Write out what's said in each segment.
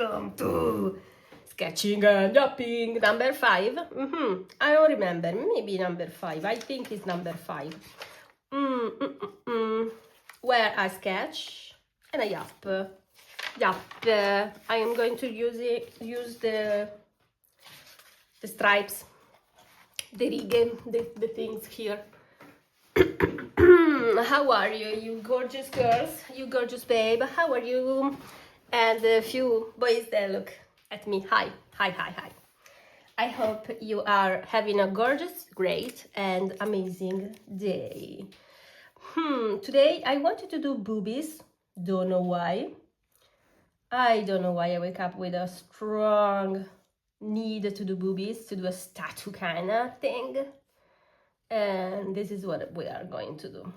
welcome to Sketching and Yapping number 5. I don't remember, maybe number 5. I think it's number 5. Where I sketch and I yap. I am going to use the stripes, the righe, the things here. How are you, you gorgeous girls, you gorgeous babe? How are you? And a few boys that look at me. Hi. I hope you are having a gorgeous, great, and amazing day. Today I wanted to do boobies. Don't know why. I don't know why I wake up with a strong need to do boobies, to do a statue kind of thing. And this is what we are going to do.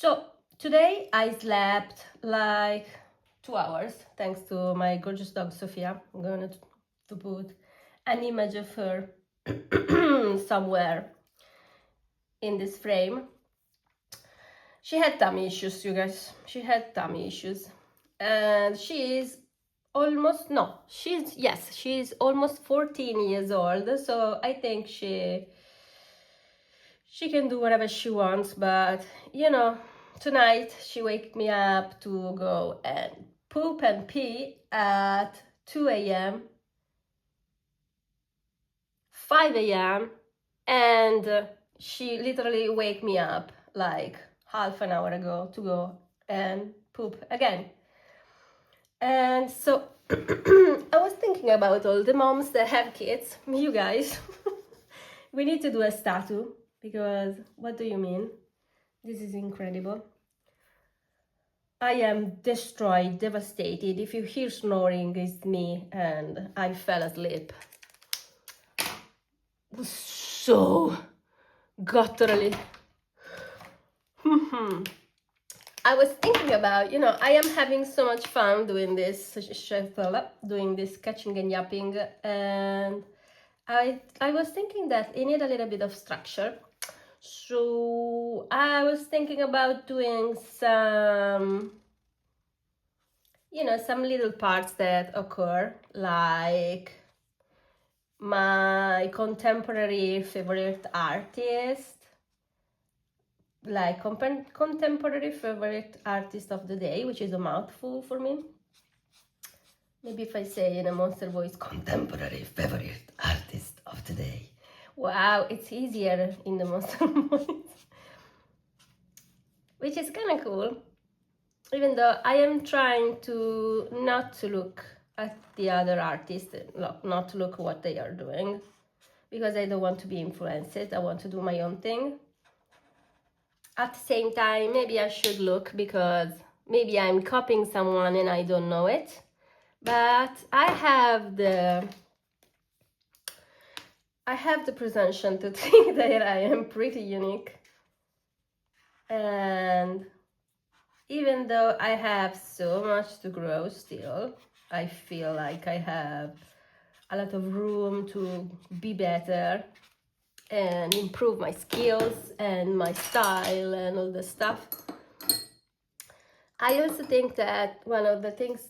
So today I slept like 2 hours, thanks to my gorgeous dog Sophia. I'm going to put an image of her somewhere in this frame. She had tummy issues, you guys. She had tummy issues. And she's almost 14 years old. So I think she can do whatever she wants. But, you know, tonight she wake me up to go and poop and pee at 2 a.m., 5 a.m. and she literally wake me up like half an hour ago to go and poop again. And so I was thinking about all the moms that have kids, you guys. We need to do a statue, because what do you mean? This is incredible. I am destroyed, devastated. If you hear snoring, it's me, and I fell asleep. It was so gutturally. I was thinking about, I am having so much fun doing this sketching and yapping, and I was thinking that it needs a little bit of structure. So I was thinking about doing some little parts that occur, like my contemporary favorite artist, like contemporary favorite artist of the day, which is a mouthful for me. Maybe if I say in a monster voice, contemporary favorite artist of the day. Wow, it's easier in the monster voice. Which is kind of cool. Even though I am trying to not to look at the other artists, not to look what they are doing, because I don't want to be influenced. I want to do my own thing. At the same time, maybe I should look, because maybe I'm copying someone and I don't know it. But I have the presumption to think that I am pretty unique. And even though I have so much to grow still, I feel like I have a lot of room to be better and improve my skills and my style and all the stuff. I also think that one of the things,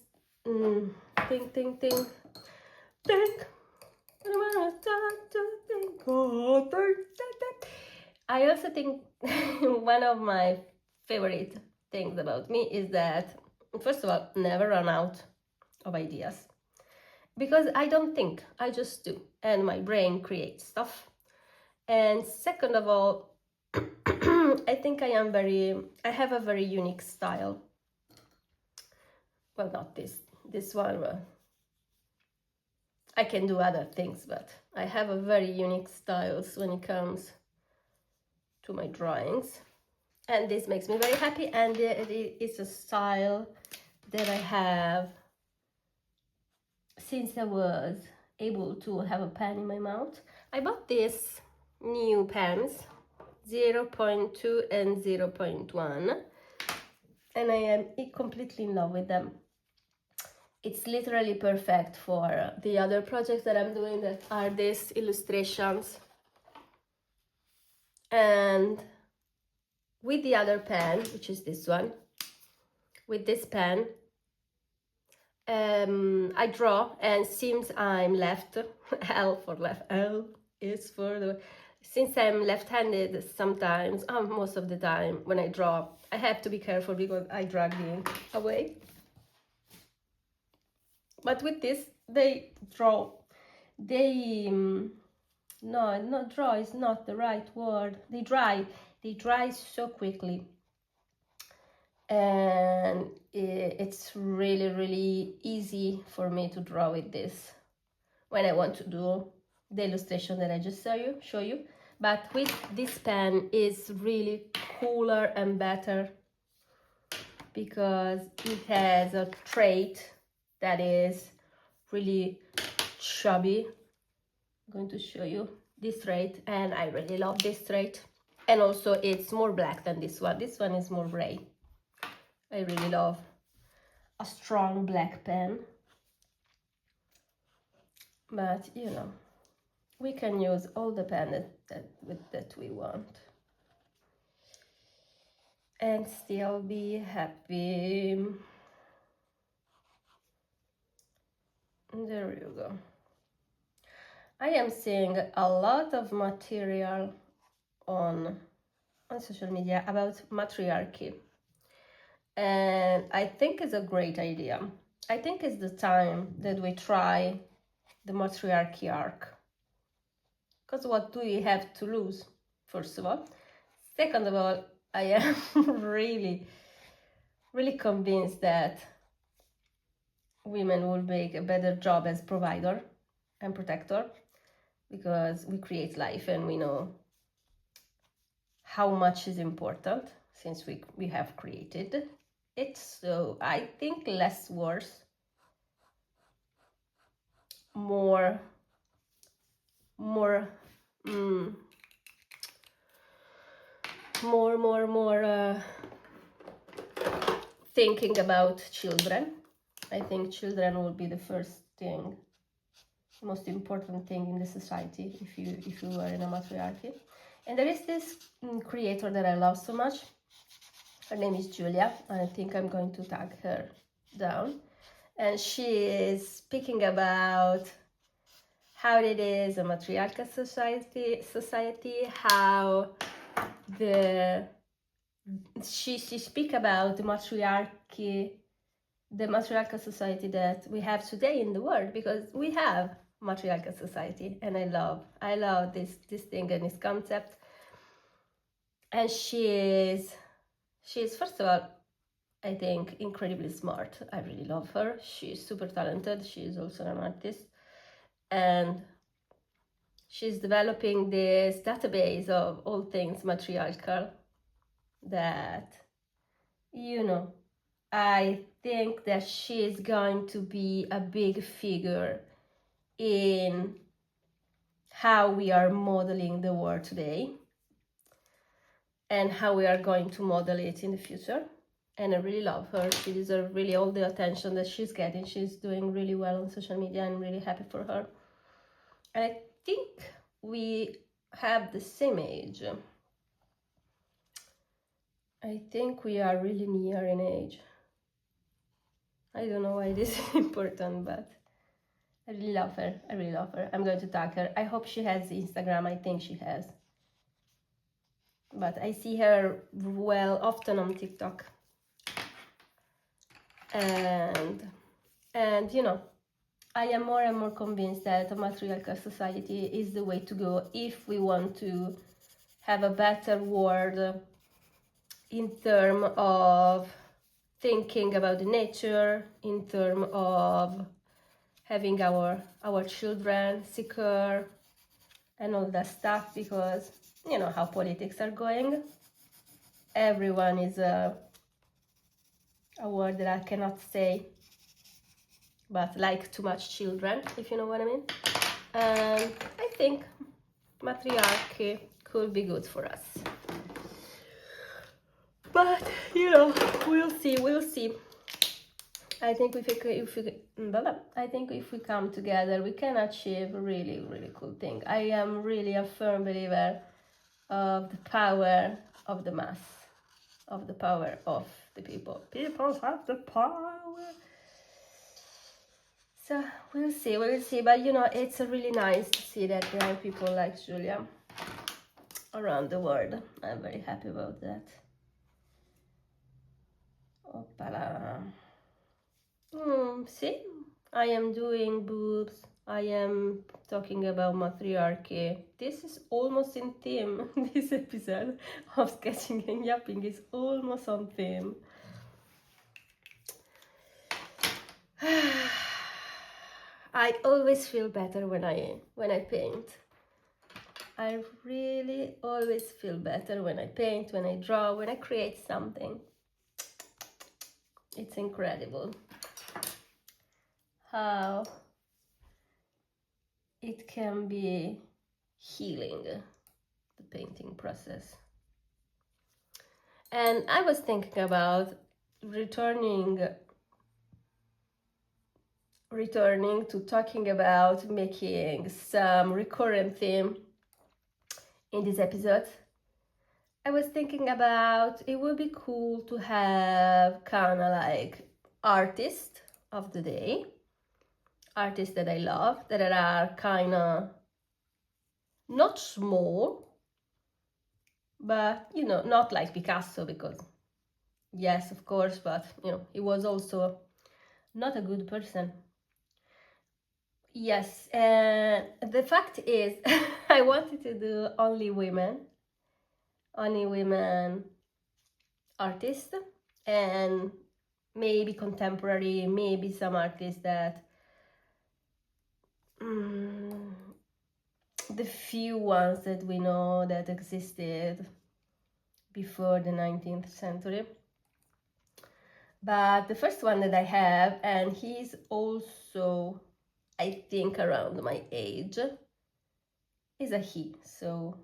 I also think one of my favorite things about me is that, first of all, never run out of ideas, because I don't think, I just do, and my brain creates stuff. And second of all, I think I have a very unique style. Well, not this one, well, I can do other things, but I have a very unique style when it comes to my drawings. And this makes me very happy, and it is a style that I have since I was able to have a pen in my mouth. I bought these new pens, 0.2 and 0.1, and I am completely in love with them. It's literally perfect for the other projects that I'm doing, that are these illustrations. And with the other pen, which is this one, with this pen, I draw, and since I'm left, L for left, L is for the, since I'm left-handed, sometimes, most of the time, when I draw, I have to be careful because I drag the ink away. But with this, they draw, no, not draw is not the right word. They dry so quickly. And it's really easy for me to draw with this when I want to do the illustration that I just show you. But with this pen is really cooler and better because it has a trait that is really chubby. I'm going to show you this trait, and I really love this trait. And also it's more black than this one. This one is more gray. I really love a strong black pen, but you know, we can use all the pen that we want and still be happy. There you go. I am seeing a lot of material on social media about matriarchy, and I think it's a great idea. I think it's the time that we try the matriarchy arc, because what do we have to lose, first of all? Second of all, I am really convinced that women will make a better job as provider and protector, because we create life and we know how much is important since we have created it. So I think less wars, more thinking about children. I think children will be the first thing, most important thing in the society if you are in a matriarchy. And there is this creator that I love so much. Her name is Julia. I think I'm going to tag her down. And she is speaking about how it is a matriarchal society, how she speak about the matriarchal society that we have today in the world, because we have matriarchal society, and I love this thing and this concept. And she is first of all, I think, incredibly smart. I really love her. She's super talented. She is also an artist, and she's developing this database of all things matriarchal that, you know, I think that she is going to be a big figure in how we are modeling the world today and how we are going to model it in the future. And I really love her. She deserves really all the attention that she's getting. She's doing really well on social media. I'm really happy for her. And I think we have the same age. I think we are really near in age. I don't know why this is important, but I really love her. I really love her. I'm going to tag her. I hope she has Instagram. I think she has. But I see her often on TikTok. And you know, I am more and more convinced that a matriarchal society is the way to go if we want to have a better world in terms of thinking about the nature, in terms of having our children secure and all that stuff, because you know how politics are going. Everyone is a word that I cannot say, but like too much children, if you know what I mean. And I think matriarchy could be good for us. But you know, we'll see. I think if we come together, we can achieve a really cool thing. I am really a firm believer of the power of the mass. of the power of the people. People have the power. So we'll see. But you know, it's really nice to see that there are people like Julia around the world. I'm very happy about that. Opala. See, I am doing boobs. I am talking about matriarchy. This is almost in theme. This episode of Sketching and Yapping is almost on theme. I always feel better when I paint. I really always feel better when I paint, when I draw, when I create something. It's incredible how it can be healing, the painting process. And I was thinking about returning to talking about making some recurrent theme in this episode. I was thinking about it would be cool to have kind of like artists of the day, artists that I love, that are kind of not small, but you know, not like Picasso, because yes, of course, but you know, he was also not a good person. Yes, and the fact is I wanted to do only women artists, and maybe contemporary, maybe some artists that the few ones that we know that existed before the 19th century. But the first one that I have, and he's also, I think, around my age, is a he. So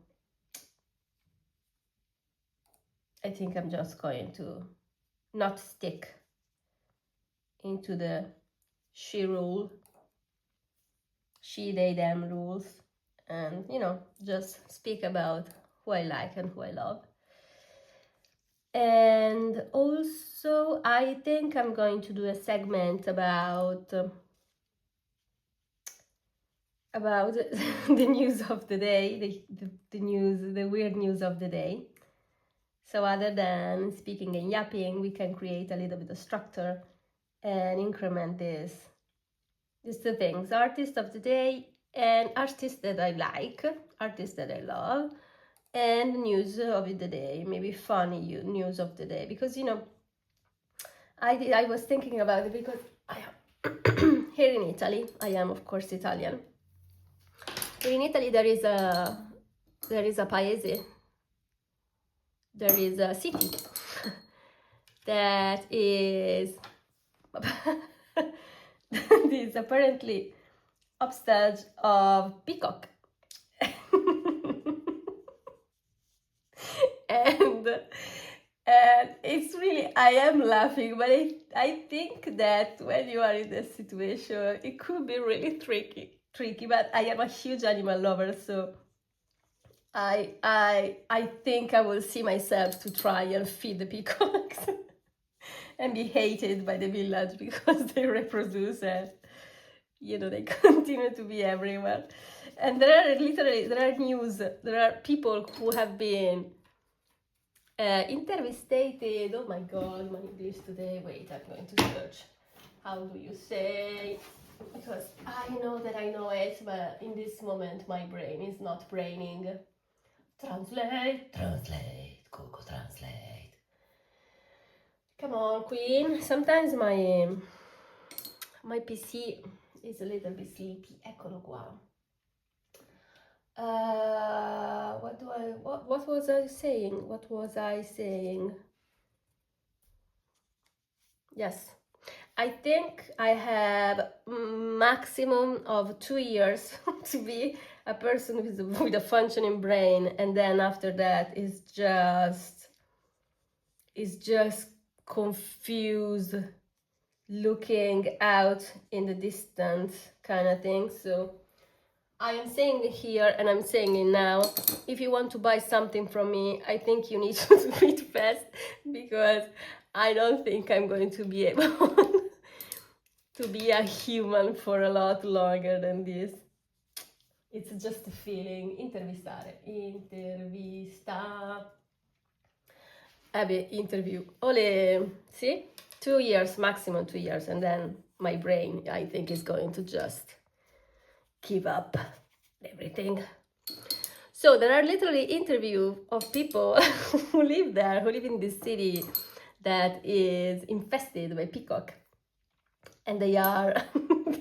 I think I'm just going to not stick into the she rule, she, they, them rules, and you know, just speak about who I like and who I love. And also I think I'm going to do a segment about the news of the day, the news, the weird news of the day. So other than speaking and yapping, we can create a little bit of structure and increment these two things: artist of the day and artists that I like, artists that I love, and news of the day, maybe funny news of the day. Because you know, I was thinking about it because I am here in Italy. I am of course Italian. Here in Italy there is a paese, there is a city that is is apparently upstage of peacock. and it's really, I am laughing, but I think that when you are in this situation, it could be really tricky. But I am a huge animal lover, so I think I will see myself to try and feed the peacocks and be hated by the village because they reproduce and you know, they continue to be everywhere. And there are people who have been intervistated. Oh my god, my English today. Wait, I'm going to search. How do you say? Because I know that I know it, but in this moment my brain is not braining. Translate, Google Translate. Come on, Queen. Sometimes my PC is a little bit sleepy. Eccolo qua. What was I saying? Yes, I think I have maximum of 2 years to be a person with a functioning brain, and then after that is just confused, looking out in the distance kind of thing. So I am saying it here and I'm saying it now. If you want to buy something from me, I think you need to do it fast, because I don't think I'm going to be able to be a human for a lot longer than this. It's just a feeling. Intervistare. Intervista. Interview. Ole, see? 2 years, maximum 2 years, and then my brain, I think, is going to just give up everything. So there are literally interviews of people who live there, who live in this city that is infested by peacock, and they are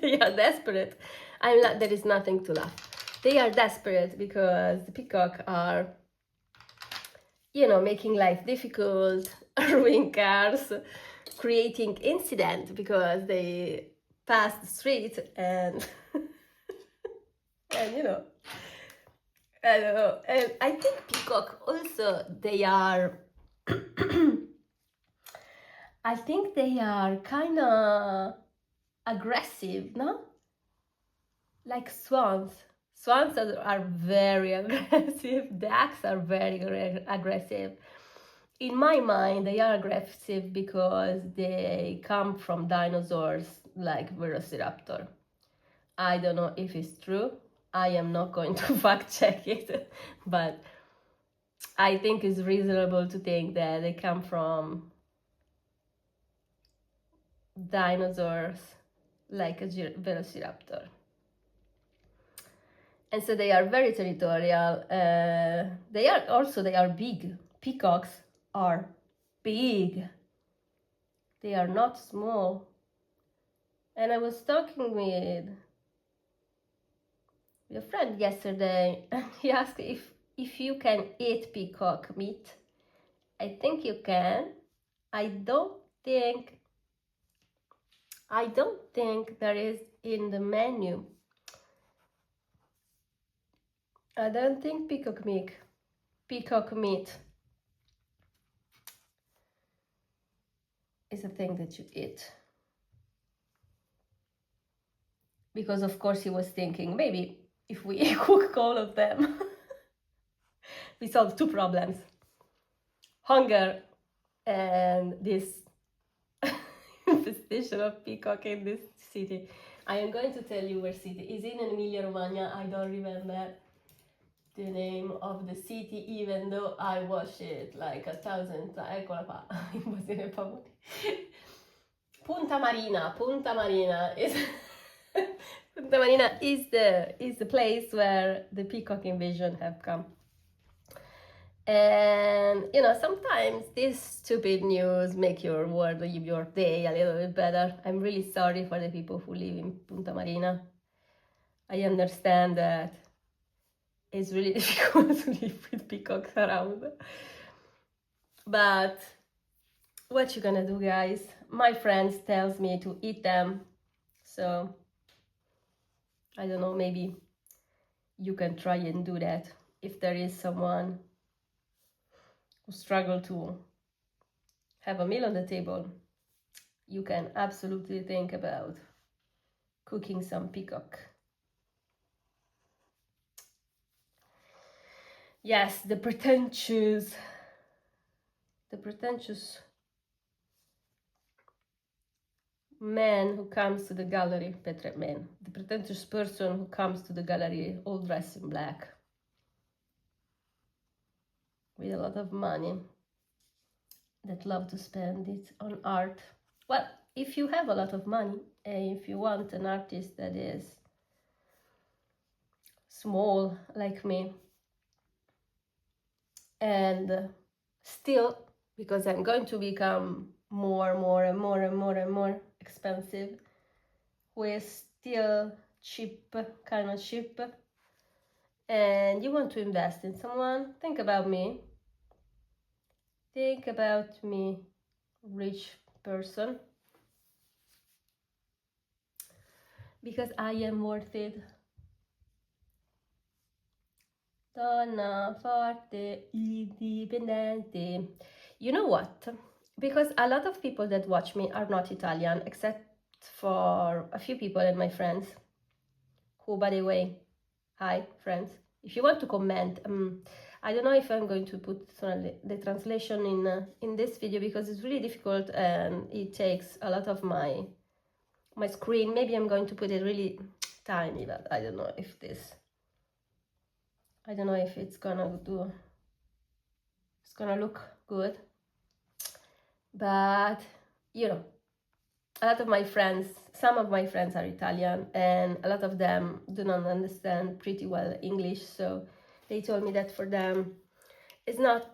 they are desperate. There is nothing to laugh. They are desperate because the peacock are, making life difficult, ruining cars, creating incident because they pass the street and and I don't know. And I think peacock also, they are I think they are kind of aggressive, no? Like swans. Swans are very aggressive. Ducks are very aggressive. In my mind, they are aggressive because they come from dinosaurs like Velociraptor. I don't know if it's true. I am not going to fact check it, but I think it's reasonable to think that they come from dinosaurs like a Velociraptor. And so they are very territorial. They are big. Peacocks are big. They are not small. And I was talking with a friend yesterday, and he asked if you can eat peacock meat. I think you can. I don't think there is in the menu. I don't think peacock meat is a thing that you eat. Because of course he was thinking, maybe if we cook all of them, we solve 2 problems. Hunger and this infestation of peacock in this city. I am going to tell you where city is. In Emilia-Romagna. I don't remember the name of the city, even though I watched it like 1,000 times. Eccola qua. Punta Marina is Punta Marina is the place where the peacock invasion have come. And sometimes this stupid news make your world, your day a little bit better. I'm really sorry for the people who live in Punta Marina. I understand that it's really difficult to live with peacocks around. But what you gonna do, guys? My friends tells me to eat them, so I don't know, maybe you can try and do that. If there is someone who struggle to have a meal on the table, you can absolutely think about cooking some peacock. Yes, the pretentious man who comes to the gallery, the pretentious person who comes to the gallery all dressed in black, with a lot of money, that love to spend it on art. Well, if you have a lot of money, and if you want an artist that is small like me, and still, because I'm going to become more expensive, with still kind of cheap, and you want to invest in someone, think about me, rich person, because I am worth it. Donna forte, indipendente. You know what? Because a lot of people that watch me are not Italian, except for a few people and my friends, who, by the way, Hi, friends. If you want to comment, I don't know if I'm going to put the translation in this video because it's really difficult and it takes a lot of my screen. Maybe I'm going to put it really tiny, but I don't know if it's gonna look good. But you know, a lot of my friends, some of my friends are Italian, and a lot of them do not understand pretty well English, so they told me that for them it's not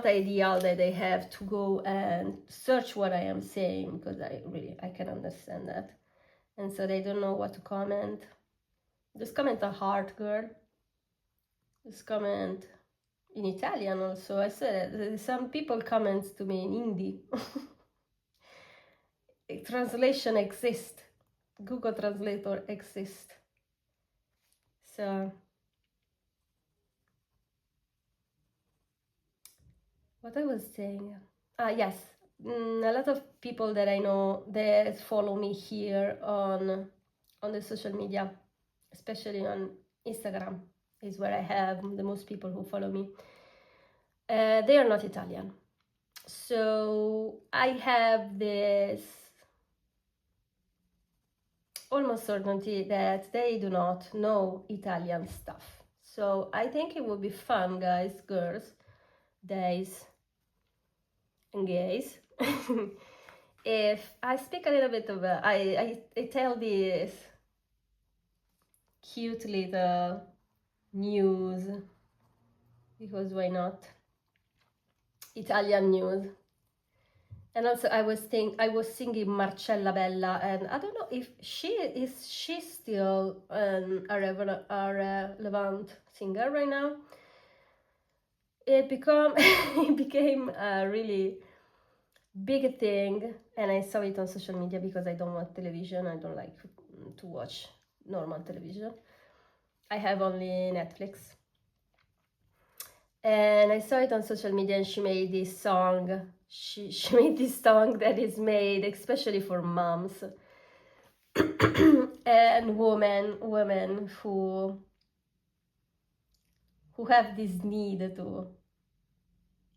ideal that they have to go and search what I am saying, because I can understand that, and so they don't know what to comment. Just comment a heart, girl. Just comment in Italian also. I said some people comment to me in Hindi. Translation exists. Google Translator exists. So what I was saying, yes, a lot of people that I know that follow me here on the social media, especially on Instagram, is where I have the most people who follow me. They are not Italian, so I have this almost certainty that they do not know Italian stuff. So I think it would be fun, guys, girls, days, and gays, if I speak a little bit of I tell this cute little news, because why not, Italian news. And also I was singing Marcella Bella, and I don't know if she still a relevant singer right now. It became a really big thing, and I saw it on social media because I don't watch television. I don't like to watch normal television. I have only Netflix. And I saw it on social media, and she made this song. She made this song that is made especially for moms and women who have this need to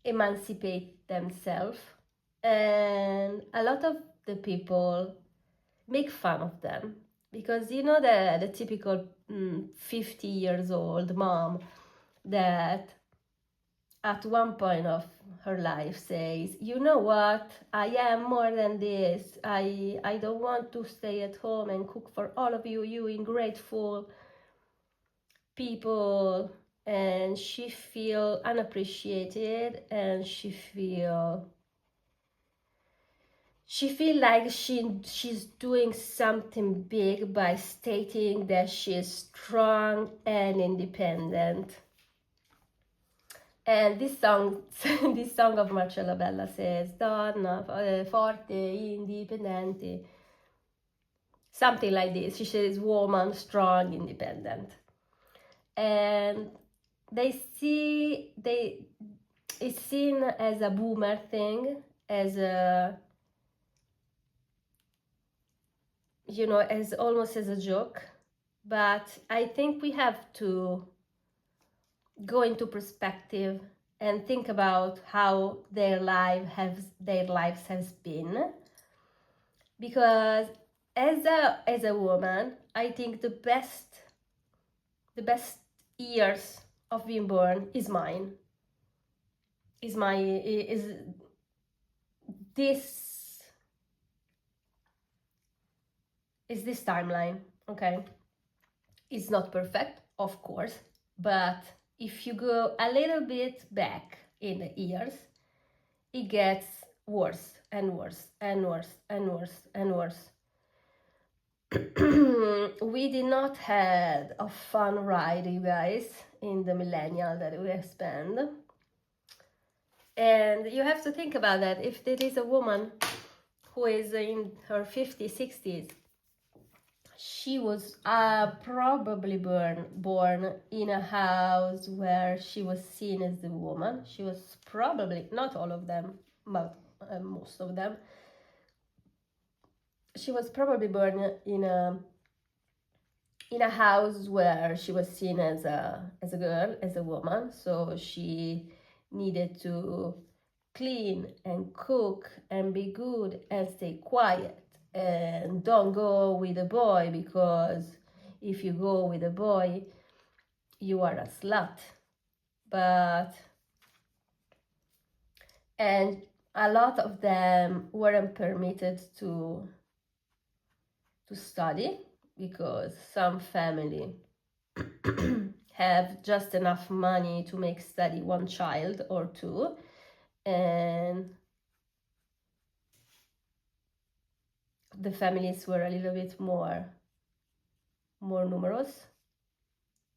emancipate themselves. And a lot of the people make fun of them, because you know the typical 50 years old mom that at one point of her life says, you know what, I am more than this. I don't want to stay at home and cook for all of you ungrateful people. And she feel unappreciated, and she feel like she's doing something big by stating that she is strong and independent. And this song of Marcella Bella says, donna, forte, indipendente. Something like this. She says, woman, strong, independent. And it's seen as a boomer thing, as almost as a joke. But I think we have to go into perspective and think about how their lives has been, because as a woman, I think the best years of being born is this timeline. Okay, it's not perfect, of course, but if you go a little bit back in the years, it gets worse and worse and worse and worse and worse. We did not have a fun ride, you guys, in the millennial that we have spent. And you have to think about that. If there is a woman who is in her 50s, 60s, she was probably born in a house where she was seen as the woman. She was probably, not all of them, but most of them, she was probably born in a in a house where she was seen as a girl, as a woman, so she needed to clean and cook and be good and stay quiet and don't go with a boy, because if you go with a boy you are a slut. And a lot of them weren't permitted to study, because some family have just enough money to make study one child or two, and the families were a little bit more numerous.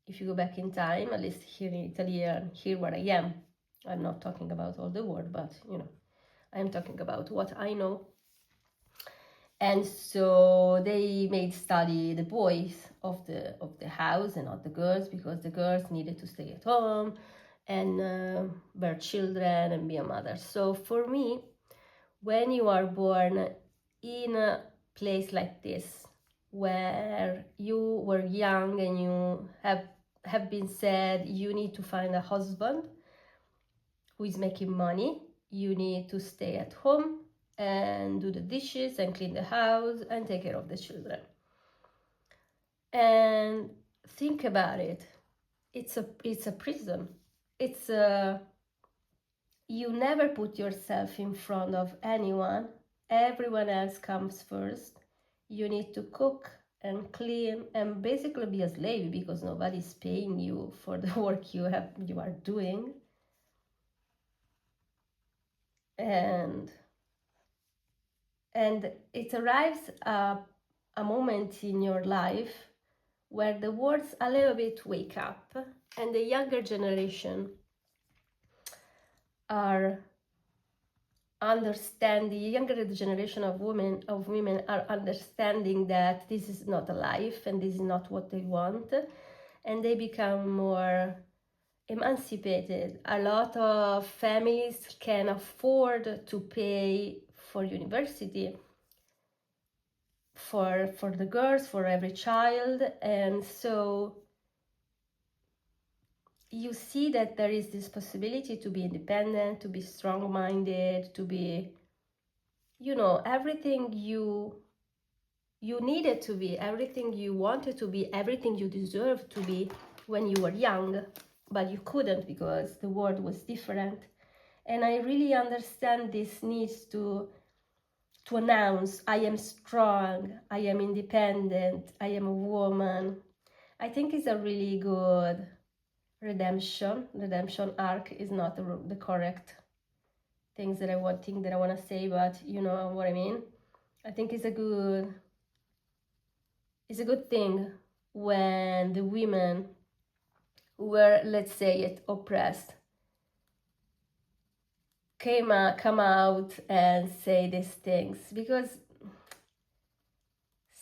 If you go back in time, at least here in Italy, and here where I am, I'm not talking about all the world, but you know, I'm talking about what I know. And so they made study the boys of the house and not the girls, because the girls needed to stay at home and bear children and be a mother. So for me, when you are born in a place like this, where you were young and you have been said you need to find a husband who is making money, you need to stay at home and do the dishes and clean the house and take care of the children. And think about it, it's a prison. It's you never put yourself in front of anyone. Everyone else comes first. You need to cook and clean and basically be a slave, because nobody's paying you for the work you are doing. And it arrives a moment in your life where the words a little bit wake up, and the younger generation are understand, the younger generation of women are understanding that this is not a life and this is not what they want, and they become more emancipated. A lot of families can afford to pay for university for the girls, for every child, and so you see that there is this possibility to be independent, to be strong-minded, to be, you know, everything you needed to be, everything you wanted to be, everything you deserved to be when you were young, but you couldn't because the world was different. And I really understand this need to announce, I am strong, I am independent, I am a woman. I think it's a really good redemption arc. Is not the correct things that I want to say, but you know what I mean. I think it's a good thing when the women who were, let's say it, oppressed come out and say these things, because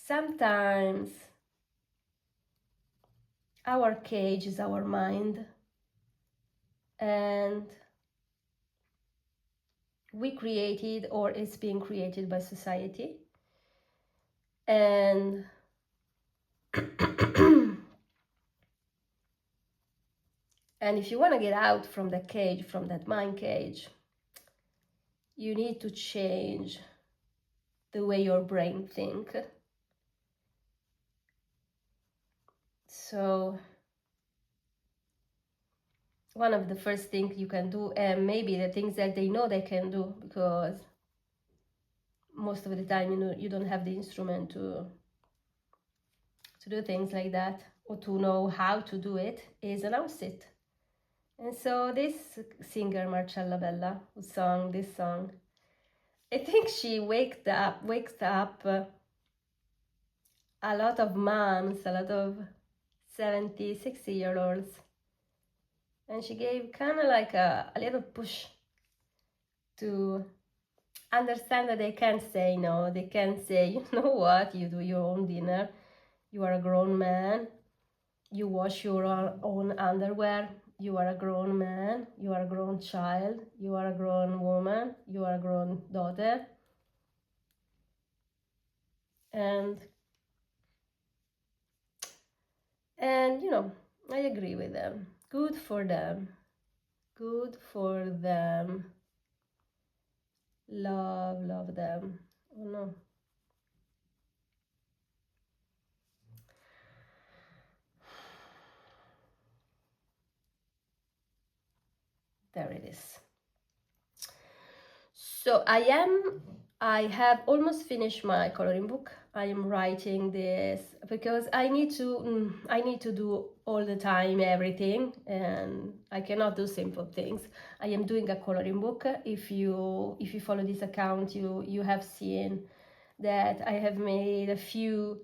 sometimes our cage is our mind, and we created, or it's being created by society. And and if you want to get out from the cage, from that mind cage, you need to change the way your brain thinks. So one of the first things you can do, and maybe the things that they know they can do, because most of the time you don't have the instrument to do things like that, or to know how to do it, is announce it. And so this singer Marcella Bella, who sang this song, I think she wakes up a lot of moms, a lot of 70, 60-year-olds, and she gave kind of like a little push to understand that they can't say no. They can't say, you know what, you do your own dinner, you are a grown man, you wash your own underwear, you are a grown man, you are a grown child, you are a grown woman, you are a grown daughter. And And you know, I agree with them. Good for them. Good for them. Love them. Oh no. There it is. So I have almost finished my coloring book. I am writing this because I need to do all the time everything, and I cannot do simple things. I am doing a coloring book. If you follow this account, you have seen that I have made a few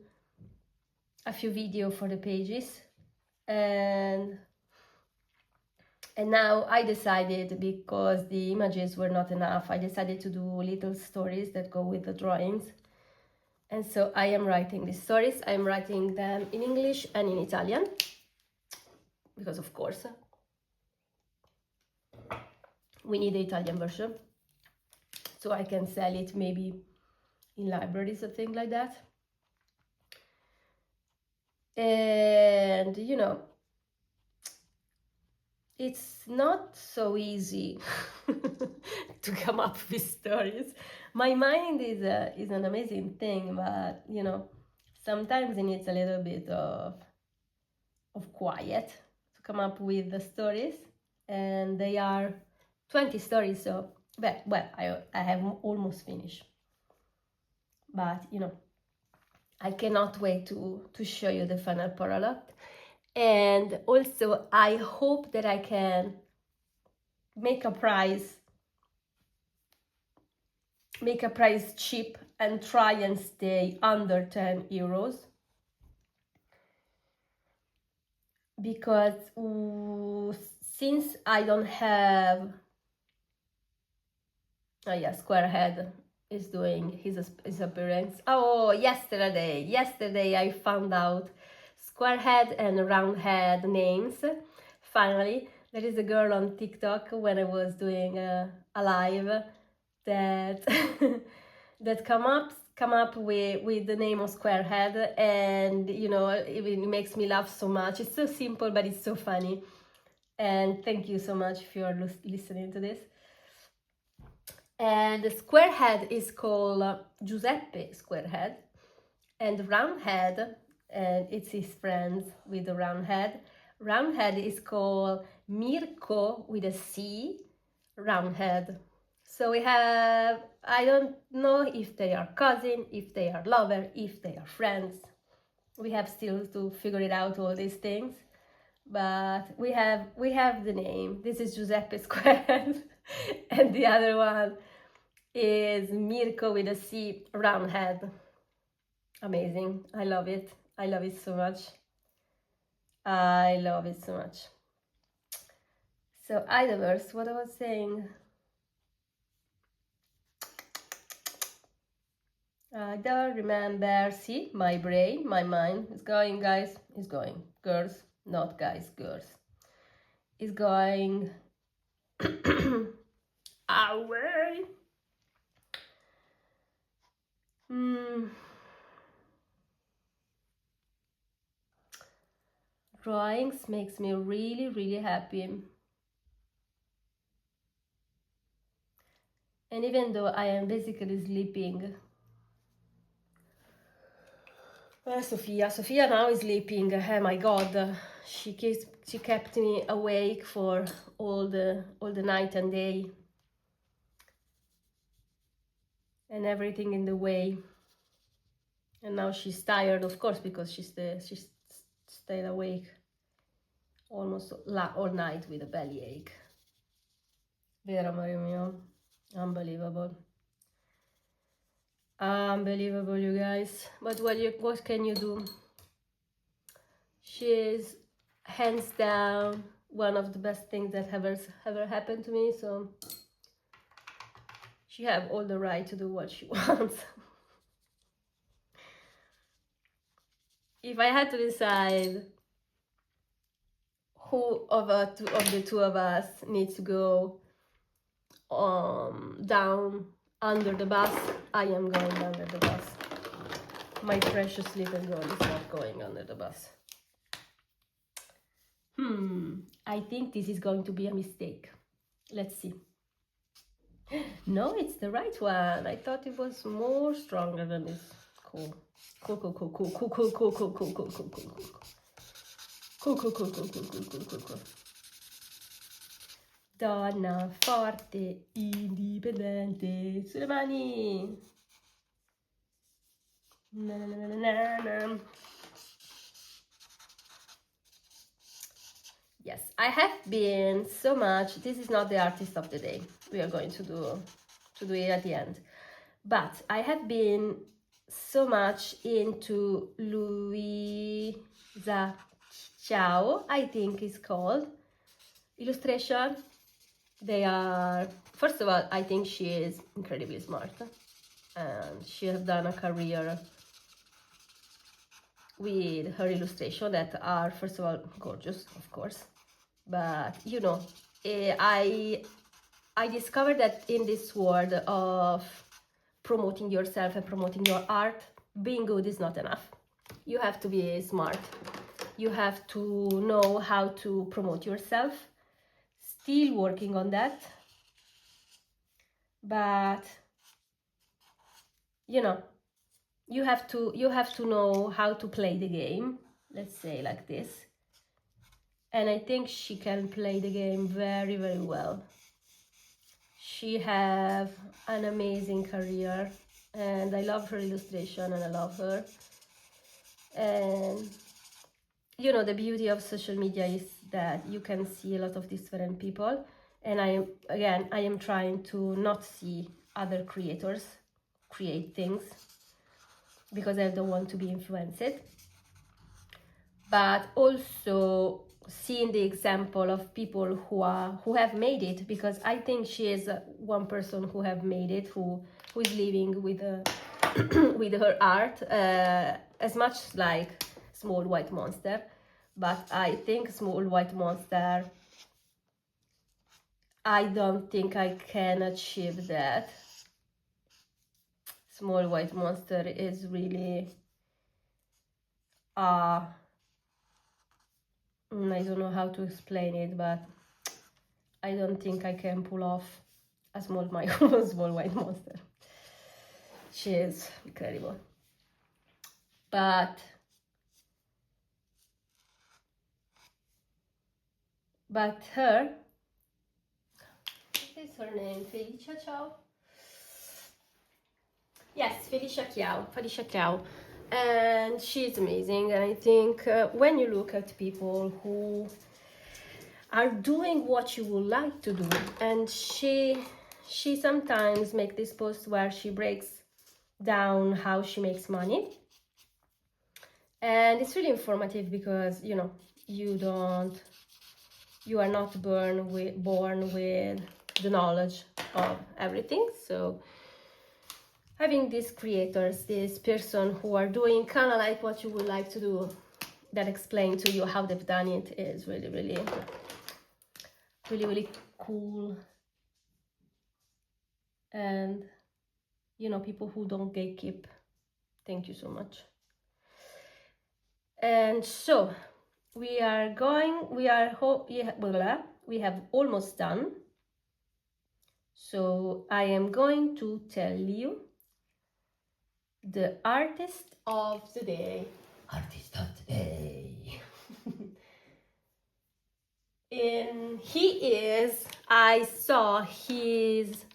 video for the pages, and now I decided, because the images were not enough, I decided to do little stories that go with the drawings. And so I am writing these stories. I'm writing them in English and in Italian, because of course we need the Italian version, so I can sell it maybe in libraries or things like that. And you know, it's not so easy to come up with stories. My mind is an amazing thing, but you know, sometimes it needs a little bit of quiet to come up with the stories. And they are 20 stories, so well, I have almost finished. But you know, I cannot wait to show you the final product. And also, I hope that I can make a price cheap and try and stay under 10 euros, because since I don't have Squarehead is doing his appearance. Oh, yesterday I found out Squarehead and Roundhead names. Finally, there is a girl on TikTok, when I was doing a live, that that come up with the name of Squarehead, and you know, it makes me laugh so much. It's so simple, but it's so funny. And thank you so much if you are listening to this. And the Squarehead is called Giuseppe Squarehead, and Roundhead, and it's his friends with the Roundhead. Roundhead is called Mirko with a C, Roundhead. So we have, I don't know if they are cousin, if they are lover, if they are friends. We have still to figure it out, all these things. But we have the name. This is Giuseppe Squarehead, and the other one is Mirko with a C, Roundhead. Amazing. I love it. I love it so much. I love it so much. So Idaverse, what I was saying. I don't remember. See, my brain, my mind is going, guys. Is going. Girls, not guys, girls. Is going away. Drawings makes me really, really happy. And even though I am basically sleeping, Sophia now is sleeping. Oh my God, she kept me awake for all the night and day, and everything in the way. And now she's tired, of course, because she stayed awake almost all night with a bellyache. Vero, amore mio? Unbelievable. Unbelievable, you guys. But what can you do? She is hands down one of the best things that ever happened to me, so she have all the right to do what she wants. If I had to decide who of the two of us needs to go down under the bus, I am going under the bus. My precious little girl is not going under the bus. I think this is going to be a mistake. Let's see. No, it's the right one. I thought it was more stronger than this. Cool. Cool, cool, cool, cool, cool, cool, cool, cool, cool, cool, cool, cool, cool. Cool, cool, cool, cool, cool, cool, cool, cool, cool. Donna forte, indipendente, sulle mani. Na, na, na, na, na. Yes, I have been so much. This is not the artist of the day. We are going to do it at the end. But I have been so much into Luisa Ciao, I think it's called, illustration. They are, first of all, I think she is incredibly smart, and she has done a career with her illustration that are, first of all, gorgeous, of course, but you know, I discovered that in this world of promoting yourself and promoting your art, being good is not enough. You have to be smart. You have to know how to promote yourself. Still working on that, but you know, you have to know how to play the game, let's say like this. And I think she can play the game very, very well. She have an amazing career, and I love her illustration, and I love her. And you know, the beauty of social media is that you can see a lot of different people, and I am trying to not see other creators create things because I don't want to be influenced, but also seeing the example of people who have made it, because I think she is one person who have made it, who is living with with her art, as much like Small White Monster. But I think Small White Monster, I don't think I can achieve that. Small White Monster is really I don't know how to explain it, but I don't think I can pull off a small white monster. She is incredible. But her, what is her name? Felicia Ciao? Yes, Felicia Ciao. And she's amazing. And I think when you look at people who are doing what you would like to do, and she sometimes make this post where she breaks down how she makes money, and it's really informative because you know, you are not born with the knowledge of everything. So having these creators, this person who are doing kind of like what you would like to do, that explain to you how they've done it, is really, really, really, really cool. And you know, people who don't gatekeep, thank you so much. And so we have almost done. So I am going to tell you the artist of the day. Artist of the day. And I saw his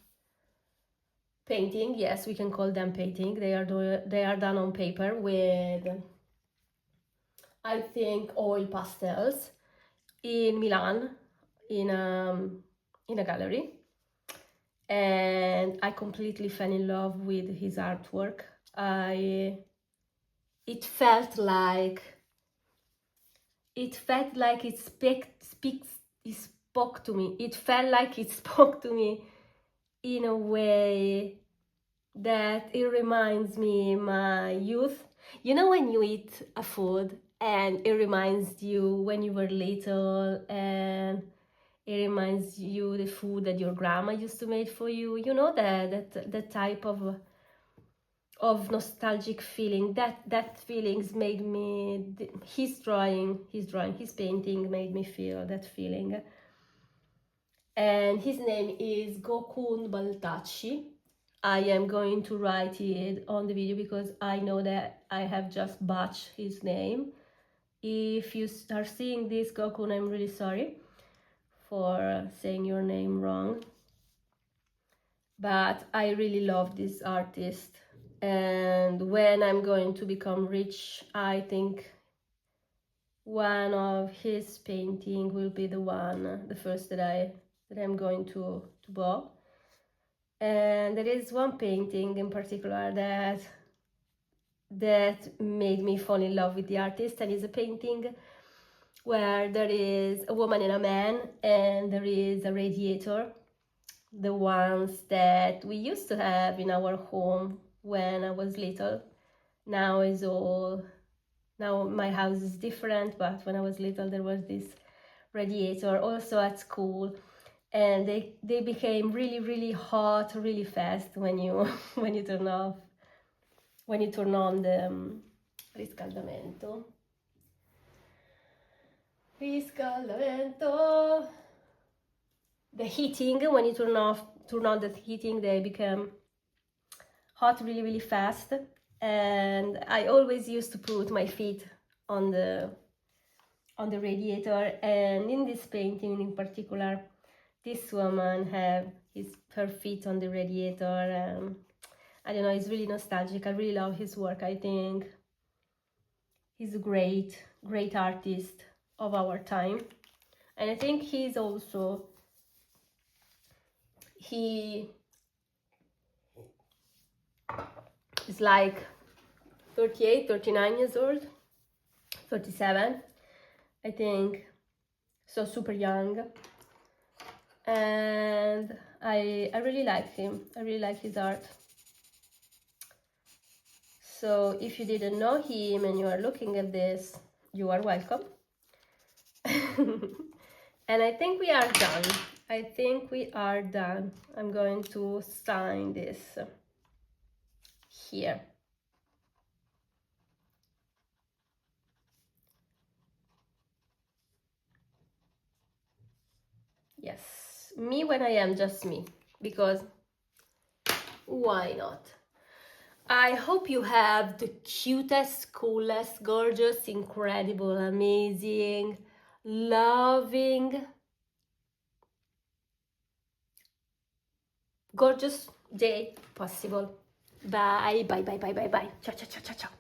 painting. Yes, we can call them painting. They are done on paper with, I think, oil pastels in Milan, in a gallery. And I completely fell in love with his artwork. It felt like it spoke to me. It felt like it spoke to me in a way that it reminds me my youth. You know, when you eat a food and it reminds you when you were little, and it reminds you the food that your grandma used to make for you. You know, that type of of nostalgic feeling. That feelings made me, his painting made me feel that feeling. And his name is Gokunbaltaci. I am going to write it on the video because I know that I have just botched his name. If you are seeing this, Gökhun, I'm really sorry for saying your name wrong. But I really love this artist. And when I'm going to become rich, I think one of his painting will be the first that I'm going to buy. And there is one painting in particular that made me fall in love with the artist, and it's a painting where there is a woman and a man, and there is a radiator, the ones that we used to have in our home when I was little. Now my house is different, but when I was little there was this radiator also at school, and they became really hot really fast when you when you turn on the riscaldamento. The heating. When you turn on the heating, they become hot really fast. And I always used to put my feet on the radiator, and in this painting in particular, this woman have her feet on the radiator, and I don't know, it's really nostalgic. I really love his work. I think he's a great artist of our time, and I think he's also he is like 38, 39 years old, 37, I think, so super young. And I really like him. I really like his art. So if you didn't know him and you are looking at this, you are welcome. And I think we are done. I'm going to sign this here. Yes, me when I am just me, because why not? I hope you have the cutest, coolest, gorgeous, incredible, amazing, loving, gorgeous day possible. Bye. Ciao.